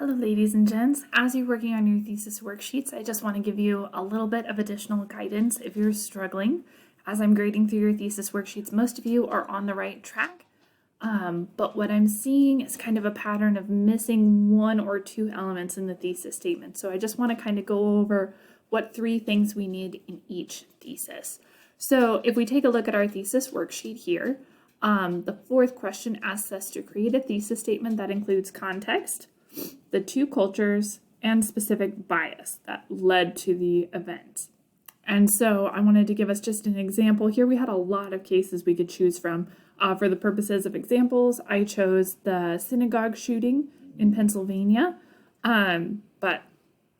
Hello ladies and gents. As you're working on your thesis worksheets, I just want to give you a little bit of additional guidance if you're struggling. As I'm grading through your thesis worksheets, most of you are on the right track, but what I'm seeing is kind of a pattern of missing one or two elements in the thesis statement. So I just want to kind of go over what three things we need in each thesis. So if we take a look at our thesis worksheet here, the fourth question asks us to create a thesis statement that includes context, the two cultures, and specific bias that led to the event. And so I wanted to give us just an example. Here we had a lot of cases we could choose from. For the purposes of examples, I chose the synagogue shooting in Pennsylvania, but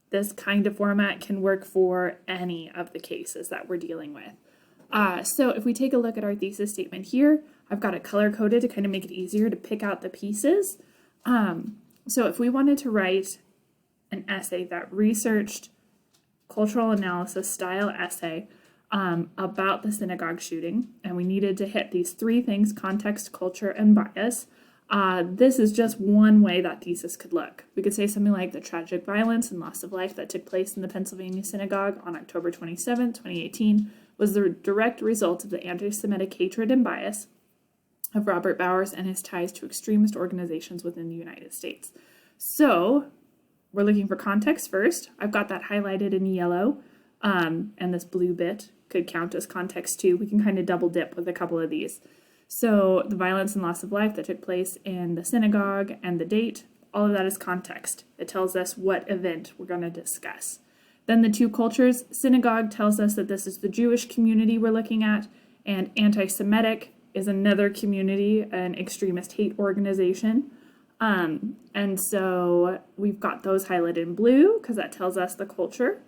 this kind of format can work for any of the cases that we're dealing with. So if we take a look at our thesis statement here, I've got it color-coded to kind of make it easier to pick out the pieces. So if we wanted to write an essay that researched cultural analysis style essay about the synagogue shooting, and we needed to hit these three things, context, culture, and bias, this is just one way that thesis could look. We could say something like the tragic violence and loss of life that took place in the Pennsylvania synagogue on October 27, 2018 was the direct result of the anti-Semitic hatred and bias of Robert Bowers and his ties to extremist organizations within the United States. So we're looking for context first. I've got that highlighted in yellow, and this blue bit could count as context too. We can kind of double dip with a couple of these. So the violence and loss of life that took place in the synagogue and the date, all of that is context. It tells us what event we're going to discuss. Then the two cultures, synagogue tells us that this is the Jewish community we're looking at, and anti-Semitic is another community, an extremist hate organization. And so we've got those highlighted in blue because that tells us the culture.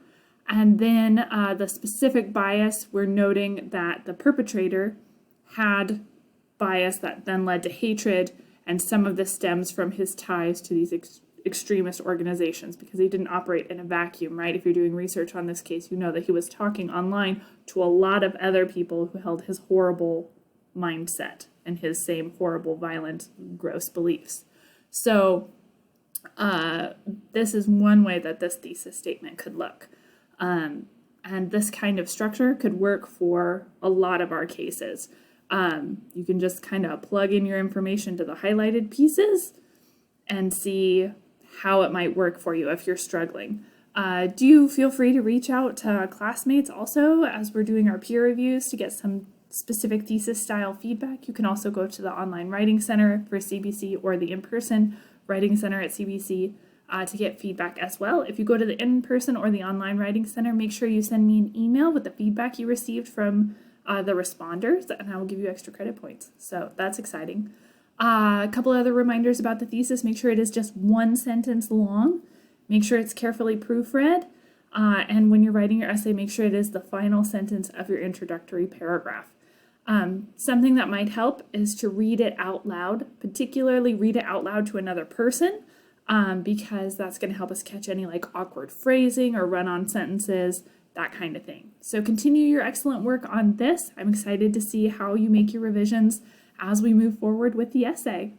And then the specific bias, we're noting that the perpetrator had bias that then led to hatred, and some of this stems from his ties to these extremist organizations because he didn't operate in a vacuum, right? If you're doing research on this case, you know that he was talking online to a lot of other people who held his horrible mindset and his same horrible, violent, gross beliefs. So this is one way that this thesis statement could look. And this kind of structure could work for a lot of our cases. You can just kind of plug in your information to the highlighted pieces and see how it might work for you if you're struggling. Do feel free to reach out to classmates also as we're doing our peer reviews to get some specific thesis style feedback. You can also go to the online writing center for CBC or the in-person writing center at CBC to get feedback as well. If you go to the in-person or the online writing center, make sure you send me an email with the feedback you received from the responders, and I will give you extra credit points. So that's exciting. A couple other reminders about the thesis. Make sure it is just one sentence long. Make sure it's carefully proofread. And when you're writing your essay, make sure it is the final sentence of your introductory paragraph. Something that might help is to read it out loud, particularly read it out loud to another person, because that's going to help us catch any like awkward phrasing or run-on sentences, that kind of thing. So continue your excellent work on this. I'm excited to see how you make your revisions as we move forward with the essay.